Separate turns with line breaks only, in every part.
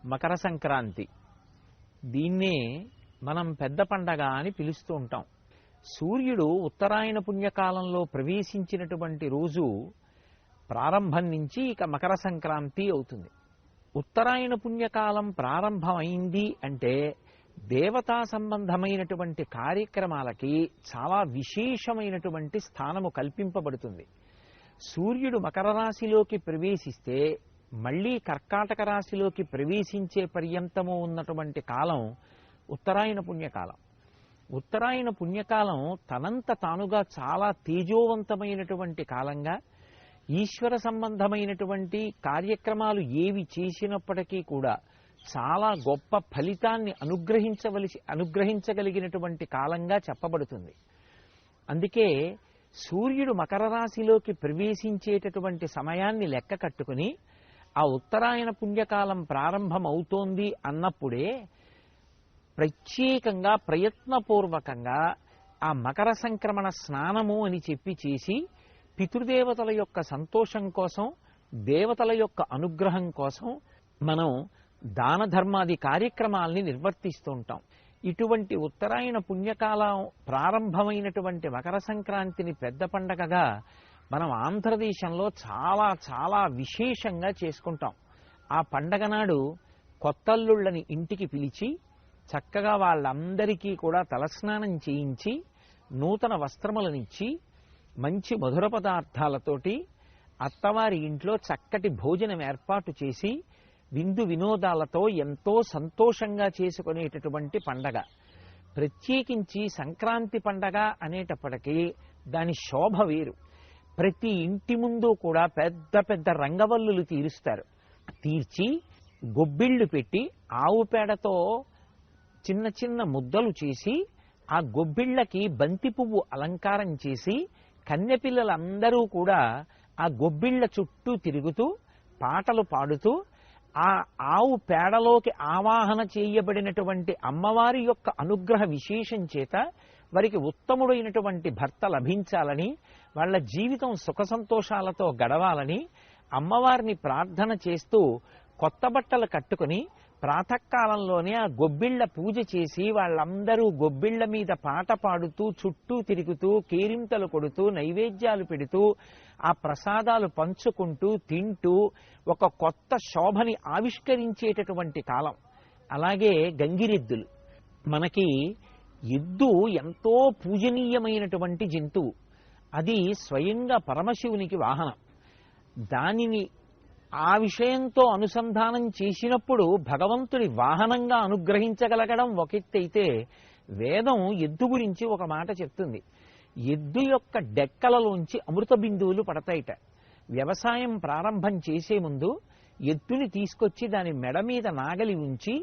మకర సంక్రాంతి. దీన్నే మనం పెద్ద పండగ అని పిలుస్తూ ఉంటాం. సూర్యుడు ఉత్తరాయణ పుణ్యకాలంలో ప్రవేశించినటువంటి రోజు ప్రారంభం నుంచి ఇక మకర సంక్రాంతి అవుతుంది. ఉత్తరాయణ పుణ్యకాలం ప్రారంభమైంది అంటే దేవతా సంబంధమైనటువంటి కార్యక్రమాలకి చాలా విశేషమైనటువంటి స్థానము కల్పింపబడుతుంది. సూర్యుడు మకర రాశిలోకి ప్రవేశిస్తే మళ్లీ కర్కాటక రాశిలోకి ప్రవేశించే పర్యంతము ఉన్నటువంటి కాలం ఉత్తరాయణ పుణ్యకాలం. ఉత్తరాయణ పుణ్యకాలం తనంత తానుగా చాలా తేజోవంతమైనటువంటి కాలంగా, ఈశ్వర సంబంధమైనటువంటి కార్యక్రమాలు ఏవి చేసినప్పటికీ కూడా చాలా గొప్ప ఫలితాన్ని అనుగ్రహించగలిగినటువంటి కాలంగా చెప్పబడుతుంది. అందుకే సూర్యుడు మకర రాశిలోకి ప్రవేశించేటటువంటి సమయాన్ని లెక్క కట్టుకుని ఆ ఉత్తరాయణ పుణ్యకాలం ప్రారంభమవుతోంది అన్నప్పుడే ప్రత్యేకంగా ప్రయత్నపూర్వకంగా ఆ మకర సంక్రమణ స్నానము అని చెప్పి చేసి పితృదేవతల యొక్క సంతోషం కోసం, దేవతల యొక్క అనుగ్రహం కోసం మనం దాన ధర్మాది కార్యక్రమాల్ని నిర్వర్తిస్తూ ఉంటాం. ఇటువంటి ఉత్తరాయణ పుణ్యకాలం ప్రారంభమైనటువంటి మకర సంక్రాంతిని పెద్ద పండగగా మనం ఆంధ్రదేశంలో చాలా చాలా విశేషంగా చేసుకుంటాం. ఆ పండగ నాడు కొత్తల్లుళ్ళని ఇంటికి పిలిచి చక్కగా వాళ్ళందరికీ కూడా తలస్నానం చేయించి నూతన వస్త్రములనిచ్చి మంచి మధుర పదార్థాలతోటి అత్తవారి ఇంట్లో చక్కటి భోజనం ఏర్పాటు చేసి విందు వినోదాలతో ఎంతో సంతోషంగా చేసుకునేటటువంటి పండగ. ప్రత్యేకించి సంక్రాంతి పండగ అనేటప్పటికీ దాని శోభ వేరు. ప్రతి ఇంటి ముందు కూడా పెద్ద పెద్ద రంగవల్లులు తీర్చి గొబ్బిళ్లు పెట్టి ఆవు పేడతో చిన్న చిన్న ముద్దలు చేసి ఆ గొబ్బిళ్లకి బంతి పువ్వు అలంకారం చేసి కన్నెపిల్లలందరూ కూడా ఆ గొబ్బిళ్ల చుట్టూ తిరుగుతూ పాటలు పాడుతూ ఆ ఆవు పేడలోకి ఆవాహన చేయబడినటువంటి అమ్మవారి యొక్క అనుగ్రహ విశేషం చేత వారికి ఉత్తముడైనటువంటి భర్త లభించాలని, వాళ్ళ జీవితం సుఖ సంతోషాలతో గడవాలని అమ్మవారిని ప్రార్థన చేస్తూ కొత్త బట్టలు కట్టుకుని ప్రాతకాలంలోనే ఆ గొబ్బిళ్ల పూజ చేసి వాళ్ళందరూ గొబ్బిళ్ల మీద పాట పాడుతూ చుట్టూ తిరుగుతూ కేరింతలు కొడుతూ నైవేద్యాలు పెడుతూ ఆ ప్రసాదాలు పంచుకుంటూ తింటూ ఒక కొత్త శోభని ఆవిష్కరించేటటువంటి కాలం. అలాగే గంగిరెద్దులు. మనకి ఎద్దు ఎంతో పూజనీయమైనటువంటి జంతువు. అది స్వయంగా పరమశివునికి వాహనం. దానిని ఆ విషయంతో అనుసంధానం చేసినప్పుడు భగవంతుడి వాహనంగా అనుగ్రహించగలగడం ఒక ఎత్తైతే, వేదం ఎద్దు గురించి ఒక మాట చెప్తుంది. ఎద్దు యొక్క డెక్కలలోంచి అమృత బిందువులు పడతాయిట. వ్యవసాయం ప్రారంభం చేసే ముందు ఎద్దుని తీసుకొచ్చి దాని మెడ మీద నాగలి ఉంచి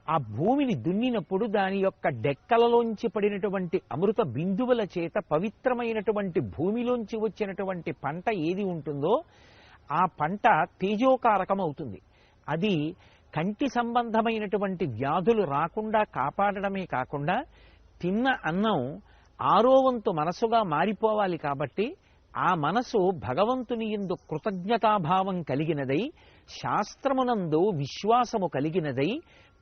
ఆ భూమిని దున్నినప్పుడు దాని యొక్క డెక్కలలోంచి పడినటువంటి అమృత బిందువుల చేత పవిత్రమైనటువంటి భూమిలోంచి వచ్చినటువంటి పంట ఏది ఉంటుందో ఆ పంట తేజోకారకం అవుతుంది. అది కంటి సంబంధమైనటువంటి వ్యాధులు రాకుండా కాపాడడమే కాకుండా తిన్న అన్నం ఆరో వంతు మనసుగా మారిపోవాలి. కాబట్టి ఆ మనసు భగవంతుని యందు కృతజ్ఞతాభావం కలిగినదై, శాస్త్రమునందు విశ్వాసము కలిగినదై,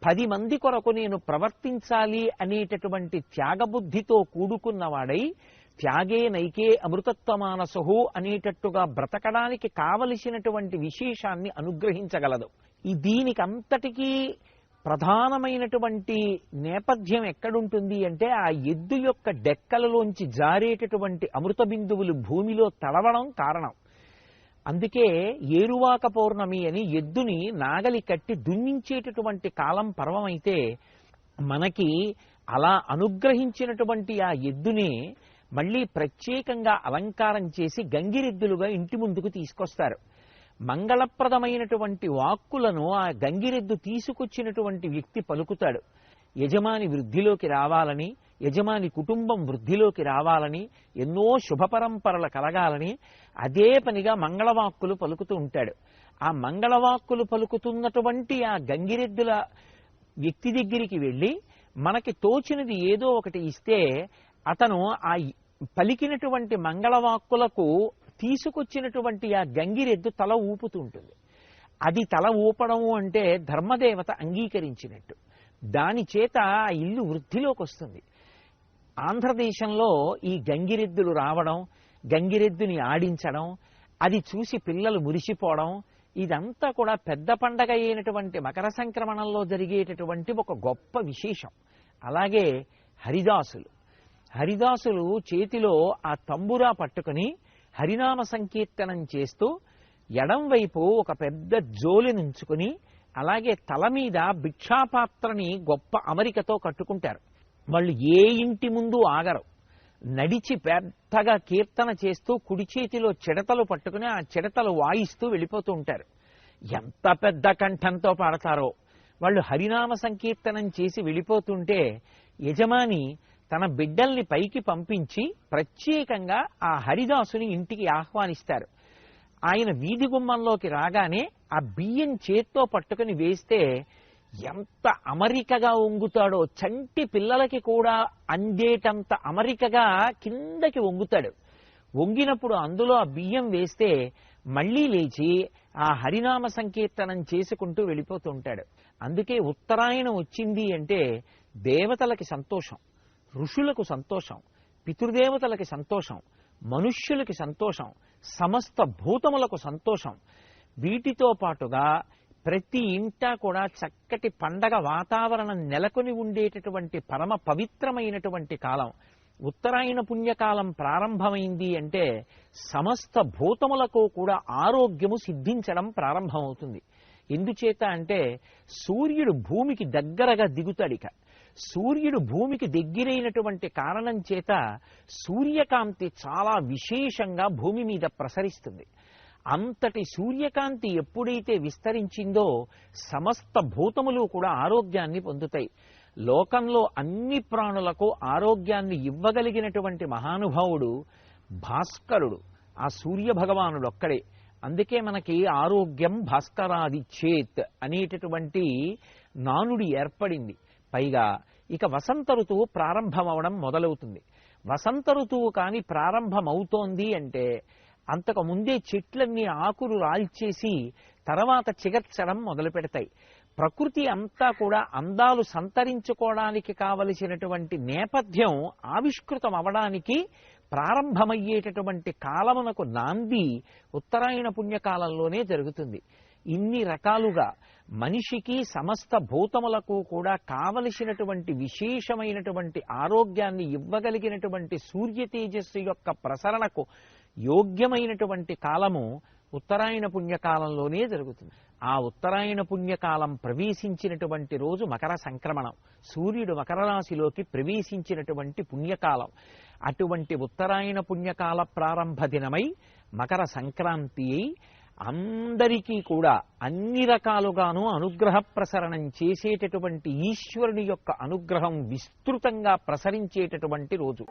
10 మంది కొరకు నేను ప్రవర్తించాలి అనేటటువంటి త్యాగబుద్ధితో కూడుకున్నవాడై, త్యాగే నైకే అమృతత్వమానసహు అనేటట్టుగా బ్రతకడానికి కావలసినటువంటి విశేషాన్ని అనుగ్రహించగలదు. దీనికంతటికీ ప్రధానమైనటువంటి నేపథ్యం ఎక్కడుంటుంది అంటే ఆ ఎద్దు యొక్క డెక్కలలోంచి జారేటటువంటి అమృత బిందువులు భూమిలో తడవడం కారణం. అందుకే ఏరువాక పౌర్ణమి అని ఎద్దుని నాగలి కట్టి దున్నించేటటువంటి కాలం పర్వమైతే, మనకి అలా అనుగ్రహించినటువంటి ఆ ఎద్దుని మళ్లీ ప్రత్యేకంగా అలంకారం చేసి గంగిరెద్దులుగా ఇంటి ముందుకు తీసుకొస్తారు. మంగళప్రదమైనటువంటి వాక్కులను ఆ గంగిరెద్దు తీసుకొచ్చినటువంటి వ్యక్తి పలుకుతాడు. యజమాని వృద్ధిలోకి రావాలని, యజమాని కుటుంబం వృద్ధిలోకి రావాలని, ఎన్నో శుభ పరంపరలు కలగాలని అదే పనిగా మంగళవాక్కులు పలుకుతూ ఉంటాడు. ఆ మంగళవాక్కులు పలుకుతున్నటువంటి ఆ గంగిరెద్దుల వ్యక్తి దగ్గరికి వెళ్ళి మనకి తోచినది ఏదో ఒకటి ఇస్తే అతను ఆ పలికినటువంటి మంగళవాక్కులకు తీసుకొచ్చినటువంటి ఆ గంగిరెద్దు తల ఊపుతూ ఉంటుంది. అది తల ఊపడము అంటే ధర్మదేవత అంగీకరించినట్టు. దాని చేత ఆ ఇల్లు వృద్ధిలోకి వస్తుంది. ఆంధ్రదేశంలో ఈ గంగిరెద్దులు రావడం, గంగిరెద్దుని ఆడించడం, అది చూసి పిల్లలు మురిసిపోవడం, ఇదంతా కూడా పెద్ద పండగ అయినటువంటి మకర సంక్రమణంలో జరిగేటటువంటి ఒక గొప్ప విశేషం. అలాగే హరిదాసులు చేతిలో ఆ తంబురా పట్టుకుని హరినామ సంకీర్తనం చేస్తూ ఎడం వైపు ఒక పెద్ద జోలి నుంచుకుని, అలాగే తల మీద భిక్షాపాత్రని గొప్ప అమరికతో కట్టుకుంటారు. వాళ్ళు ఏ ఇంటి ముందు ఆగరు. నడిచి పెద్దగా కీర్తన చేస్తూ కుడి చేతిలో చిడతలు పట్టుకుని ఆ చిడతలు వాయిస్తూ వెళ్ళిపోతూ ఉంటారు. ఎంత పెద్ద కంఠంతో పాడతారో. వాళ్ళు హరినామ సంకీర్తనం చేసి వెళ్ళిపోతుంటే యజమాని తన బిడ్డల్ని పైకి పంపించి ప్రత్యేకంగా ఆ హరిదాసుని ఇంటికి ఆహ్వానిస్తారు. ఆయన వీధి గుమ్మంలోకి రాగానే ఆ బియ్యం చేత్తో పట్టుకుని వేస్తే ఎంత అమరికగా వంగుతాడో, చంటి పిల్లలకి కూడా అందేటంత అమరికగా కిందకి వంగుతాడు. వంగినప్పుడు అందులో ఆ బియ్యం వేస్తే మళ్లీ లేచి ఆ హరినామ సంకీర్తనం చేసుకుంటూ వెళ్ళిపోతుంటాడు. అందుకే ఉత్తరాయణం వచ్చింది అంటే దేవతలకి సంతోషం, ఋషులకు సంతోషం, పితృదేవతలకి సంతోషం, మనుష్యులకి సంతోషం, సమస్త భూతములకు సంతోషం. వీటితో పాటుగా ప్రతి ఇంటా కూడా చక్కటి పండగ వాతావరణం నెలకొని ఉండేటటువంటి పరమ పవిత్రమైనటువంటి కాలం. ఉత్తరాయణ పుణ్యకాలం ప్రారంభమైంది అంటే సమస్త భూతములకు కూడా ఆరోగ్యము సిద్ధించడం ప్రారంభమవుతుంది. ఎందుచేత అంటే సూర్యుడు భూమికి దగ్గరగా దిగుతాడిక. సూర్యుడు భూమికి దగ్గరైనటువంటి కారణం చేత సూర్యకాంతి చాలా విశేషంగా భూమి మీద ప్రసరిస్తుంది. అంతటి సూర్యకాంతి ఎప్పుడైతే విస్తరించిందో సమస్త భూతములు కూడా ఆరోగ్యాన్ని పొందుతాయి. లోకంలో అన్ని ప్రాణులకు ఆరోగ్యాన్ని ఇవ్వగలిగినటువంటి మహానుభావుడు భాస్కరుడు, ఆ సూర్య భగవానుడు ఒక్కడే. అందుకే మనకి ఆరోగ్యం భాస్కరాది చేత్ అనేటటువంటి నానుడి ఏర్పడింది. పైగా ఇక వసంత ఋతువు ప్రారంభమవడం మొదలవుతుంది. వసంత ఋతువు కాని ప్రారంభమవుతోంది అంటే అంతకు ముందే చెట్లన్నీ ఆకులు రాల్చేసి తర్వాత చిగర్చడం మొదలు పెడతాయి. ప్రకృతి అంతా కూడా అందాలు సంతరించుకోవడానికి కావలసినటువంటి నేపథ్యం ఆవిష్కృతం అవడానికి ప్రారంభమయ్యేటటువంటి కాలమునకు నాంది ఉత్తరాయణ పుణ్యకాలంలోనే జరుగుతుంది. ఇన్ని రకాలుగా మనిషికి సమస్త భూతములకు కూడా కావలసినటువంటి విశేషమైనటువంటి ఆరోగ్యాన్ని ఇవ్వగలిగినటువంటి సూర్య తేజస్సు యొక్క ప్రసరణకు యోగ్యమైనటువంటి కాలము ఉత్తరాయణ పుణ్యకాలంలోనే జరుగుతుంది. ఆ ఉత్తరాయణ పుణ్యకాలం ప్రవేశించినటువంటి రోజు మకర సంక్రమణం, సూర్యుడు మకర రాశిలోకి ప్రవేశించినటువంటి పుణ్యకాలం. అటువంటి ఉత్తరాయణ పుణ్యకాల ప్రారంభ దినమై మకర సంక్రాంతి అయి అందరికీ కూడా అన్ని రకాలుగాను అనుగ్రహ ప్రసరణం చేసేటటువంటి ఈశ్వరుని యొక్క అనుగ్రహం విస్తృతంగా ప్రసరించేటటువంటి రోజు.